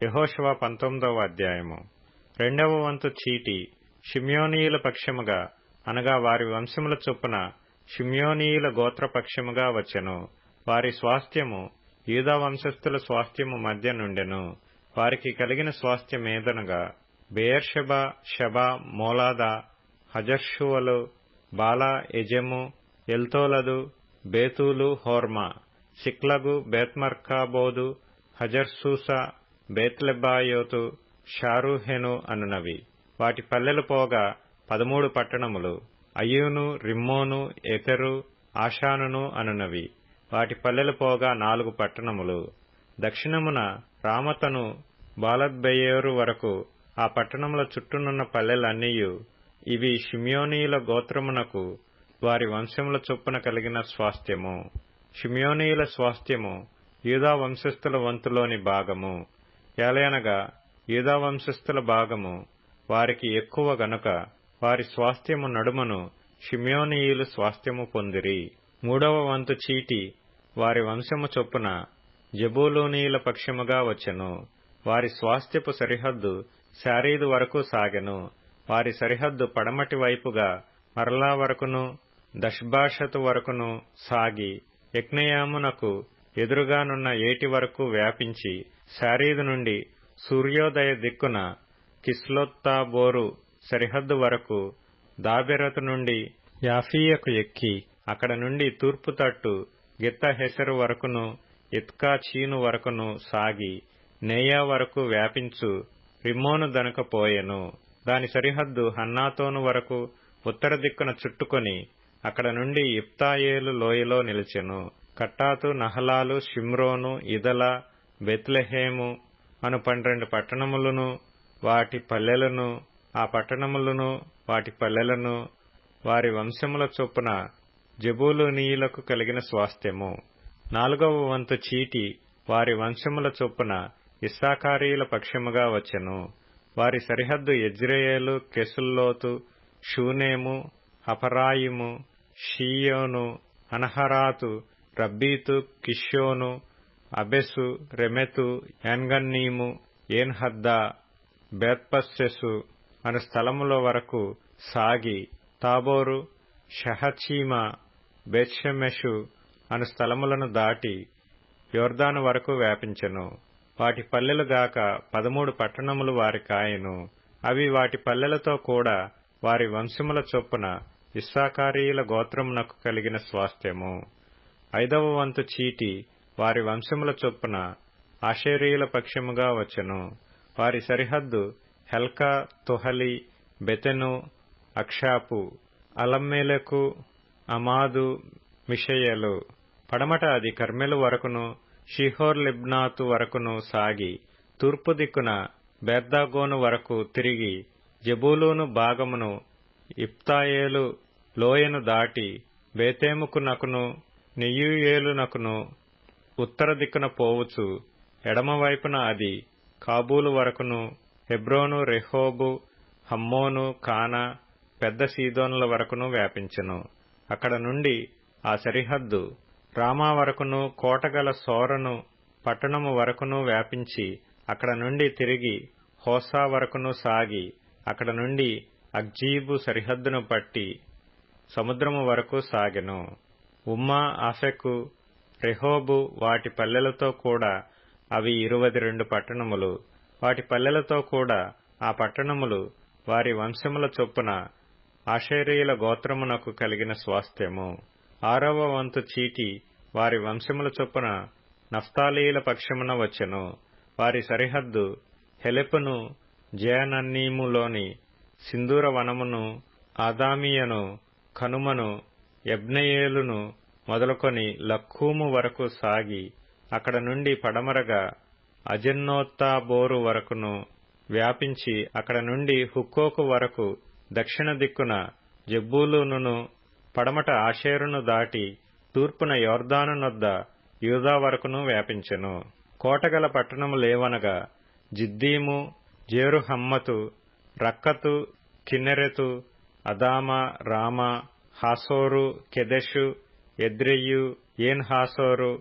యెహోషువ 19వ అధ్యాయము. 2వ వంతు చీటి షిమ్యోనీయుల పక్షముగా అనగా వారి వంశముల చొప్పున షిమ్యోనీయుల గోత్రపక్షముగా వచ్చెను. వారి స్వాస్థ్యము యూదా వంశస్థుల స్వాస్థ్యము మధ్య నుండెను. వారికి కలిగిన స్వాస్థ్యమేదనగా బెయేర్షెబా, షెబా, మోలాదా, హజర్షువలు, బాలా, ఎజెము, ఎల్తోలదు, బేతూలు, హోర్మా, సిక్లగు, బేత్మర్కాబోదు, హజర్సూసా, బేత్లెబాయోతు, షారూహెను అనునవి. వాటి పల్లెలు పోగా 13 పట్టణములు. అయ్యూను, రిమ్మోను, ఎతెరు, ఆషానును అనునవి. వాటి పల్లెలు పోగా 4 పట్టణములు. దక్షిణమున రామతను బాలత్బెయేరు వరకు ఆ పట్టణముల చుట్టూనున్న పల్లెలన్నీయు. ఇవి షిమ్యోనీయుల గోత్రమునకు వారి వంశముల చొప్పున కలిగిన స్వాస్థ్యము. షిమ్యోనీయుల స్వాస్థ్యము యూదా వంశస్థుల వంతులోని భాగము. ఏలయనగా యూదా వంశస్థుల భాగము వారికి ఎక్కువ గనుక వారి స్వాస్థ్యము నడుమను షిమ్యోనీయులు స్వాస్థ్యము పొందిరి. 3వ వంతు చీటి వారి వంశము చొప్పున జెబూలూనీయుల పక్షముగా వచ్చెను. వారి స్వాస్థ్యపు సరిహద్దు శారీదు వరకు సాగెను. వారి సరిహద్దు పడమటి వైపుగా మరలా వరకును దష్బాషతు వరకును సాగి యక్నెయామునకు ఎదురుగానున్న ఏటి వరకు వ్యాపించి శారీదు నుండి సూర్యోదయ దిక్కున కిస్లోత్తాబోరు సరిహద్దు వరకు దాబెరతు నుండి యాఫీయకు ఎక్కి అక్కడ నుండి తూర్పు తట్టు గిత్తహెసరు వరకును ఇత్కా చీను వరకును సాగి నేయా వరకు వ్యాపించు రిమ్మోను దనుక పోయెను. దాని సరిహద్దు హన్నాతోను వరకు ఉత్తర దిక్కున చుట్టుకొని అక్కడ నుండి ఇప్తాయేలు లోయలో నిలిచెను. కట్టాతు, నహలాలు, షిమ్రోను, ఇదల, బెత్లెహేము అను 12 పట్టణములను వాటి పల్లెలను, ఆ పట్టణములను వాటి పల్లెలను వారి వంశముల చొప్పున జెబూలూనీయులకు కలిగిన స్వాస్థ్యము. 4వ వంతు చీటి వారి వంశముల చొప్పున ఇస్సాకారీయుల పక్షముగా వచ్చెను. వారి సరిహద్దు యెజ్రెయేలు, Chesulloth, షూనేము, Hapharaim, Shion, Anaharath, Rabbith, కిష్యోను, అబెసు, రెమెతు, ఏన్గన్నీము, Enhaddah, Bethpazzez అను స్థలముల వరకు సాగి తాబోరు, షహచీమా, బేత్షెమెషు అను స్థలములను దాటి యొర్దాను వరకు వ్యాపించెను. వాటి పల్లెలుగాక 13 పట్టణములు వారి కాయెను. అవి వాటి పల్లెలతో కూడా వారి వంశముల చొప్పున ఇస్సాకారీయుల గోత్రమునకు కలిగిన స్వాస్థ్యము. 5వ వంతు చీటి వారి వంశముల చొప్పున ఆషేరీయుల పక్షముగా వచ్చెను. వారి సరిహద్దు హెల్కా, తుహలి, బెతెను, అక్షాపు, అలమ్మెలెకు, అమాదు, మిషయలు. పడమట అది కర్మెలు వరకును షీహోర్ లిబ్నాతు వరకును సాగి తూర్పు దిక్కున బేర్దాగోను వరకు తిరిగి జెబూలూను భాగమును ఇప్తాయేలు లోయను దాటి బేతేముకునకును నెయ్యూయేలునకును ఉత్తర దిక్కున పోవుచు ఎడమవైపున అది కాబూలు వరకును హెబ్రోను, రెహోబు, హమ్మోను, కానా, పెద్ద సీదోనుల వరకును వ్యాపించెను. అక్కడ నుండి ఆ సరిహద్దు రామా వరకును కోటగల సోరను పట్టణము వరకును వ్యాపించి అక్కడ నుండి తిరిగి హోసా వరకును సాగి అక్కడ నుండి అగ్జీబు సరిహద్దును పట్టి సముద్రము వరకు సాగెను. ఉమ్మా, ఆఫెకు, రెహోబు వాటి పల్లెలతో కూడా అవి 22 పట్టణములు. వాటి పల్లెలతో కూడా ఆ పట్టణములు వారి వంశముల చొప్పున ఆషేరీయుల గోత్రమునకు కలిగిన స్వాస్థ్యము. 6వ వంతు చీటి వారి వంశముల చొప్పున నఫ్తాలీయుల పక్షమున వచ్చెను. వారి సరిహద్దు హెలెపును, జయనన్నీములోని సింధూర వనమును, ఆదామియను, కనుమను, యబ్నెయేలును మొదలుకొని లక్కూము వరకు సాగి అక్కడ నుండి పడమరగా అజెన్నోత్తాబోరు వరకును వ్యాపించి అక్కడ నుండి హుక్కోకు వరకు దక్షిణ దిక్కున జెబూలూనును పడమట ఆషేరును దాటి తూర్పున యొర్దాను నొద్ద యూదా వరకును వ్యాపించెను. కోటగల పట్టణములేవనగా జిద్దీము, జేరుహమ్మతు, రక్కతు, కిన్నెరెతు, అదామా, రామా, హాసోరు, కెదెషు, ఎద్రెయు, ఏన్ హాసోరు,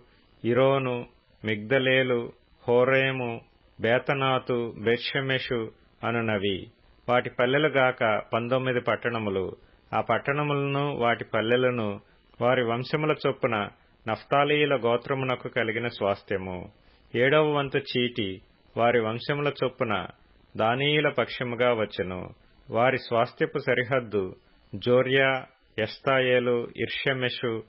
ఇరోను, మిగ్దలేలు, హోరేము, బేతనాతు, బెత్షెమెషు అనునవి. వాటి పల్లెలుగాక 19 పట్టణములు. ఆ పట్టణములను వాటి పల్లెలను వారి వంశముల చొప్పున నఫ్తాలీయుల గోత్రమునకు కలిగిన స్వాస్థ్యము. 7వ వంతు చీటి వారి వంశముల చొప్పున దానీయుల పక్షముగా వచ్చెను. వారి స్వాస్థ్యపు సరిహద్దు జోర్యా, ఎస్తాయేలు, ఇర్షెమెషు,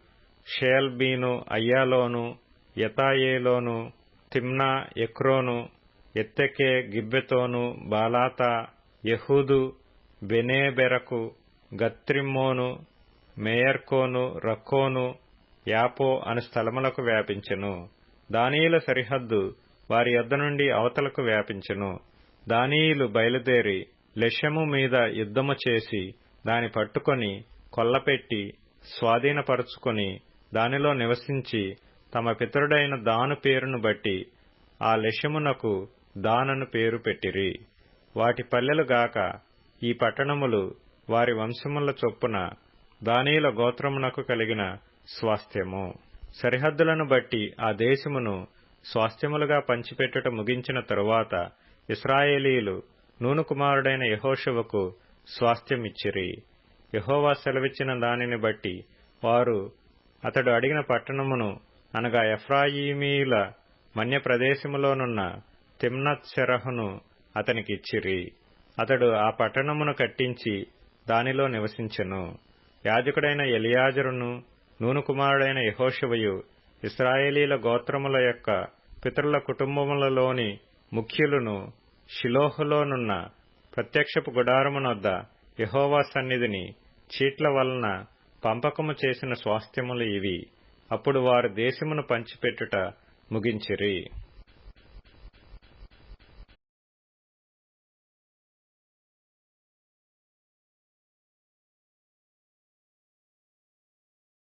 షేల్బీను, అయ్యాలోను, యతాయేలోను, తిమ్నా, ఎక్రోను, ఎత్తెకే, గిబ్బెతోను, బాలాతా, యెహూదు, బెనేబెరకు, గత్రిమ్మోను, మేయర్కోను, రక్కోను, యాపో అను స్థలములకు వ్యాపించెను. దానీయుల సరిహద్దు వారి యొద్ద నుండి అవతలకు వ్యాపించెను. దానీయులు బయలుదేరి లెషెము మీద యుద్ధము చేసి దాని పట్టుకొని కొల్లపెట్టి స్వాధీనపరుచుకొని దానిలో నివసించి తమ పితరుడైన దాను పేరును బట్టి ఆ లెషెమునకు దానను పేరు పెట్టిరి. వాటి పల్లెలుగాక ఈ పట్టణములు వారి వంశముల చొప్పున దానీయుల గోత్రమునకు కలిగిన స్వాస్థ్యము. సరిహద్దులను బట్టి ఆ దేశమును స్వాస్థ్యములుగా పంచిపెట్టుట ముగించిన తరువాత ఇశ్రాయేలీయులు నూను కుమారుడైన యెహోషువకు స్వాస్థ్యమిచ్చిరి. యెహోవా సెలవిచ్చిన దానిని బట్టి వారు అతడు అడిగిన పట్టణమును అనగా ఎఫ్రాయిమీయుల మన్య ప్రదేశములోనున్న తిమ్నత్ సెరహును అతనికిచ్చిరి. అతడు ఆ పట్టణమును కట్టించి దానిలో నివసించెను. యాజకుడైన ఎలియాజరును నూను కుమారుడైన యెహోషువయు ఇశ్రాయేలీల గోత్రముల యొక్క పితరుల కుటుంబములలోని ముఖ్యులను షిలోహులోనున్న ప్రత్యక్షపు గుడారమునొద్ద యెహోవా సన్నిధిని చీట్ల వలన పంపకము చేసిన స్వాస్థ్యములు ఇవి. అప్పుడు వారు దేశమును పంచిపెట్టుట ముగించిరి.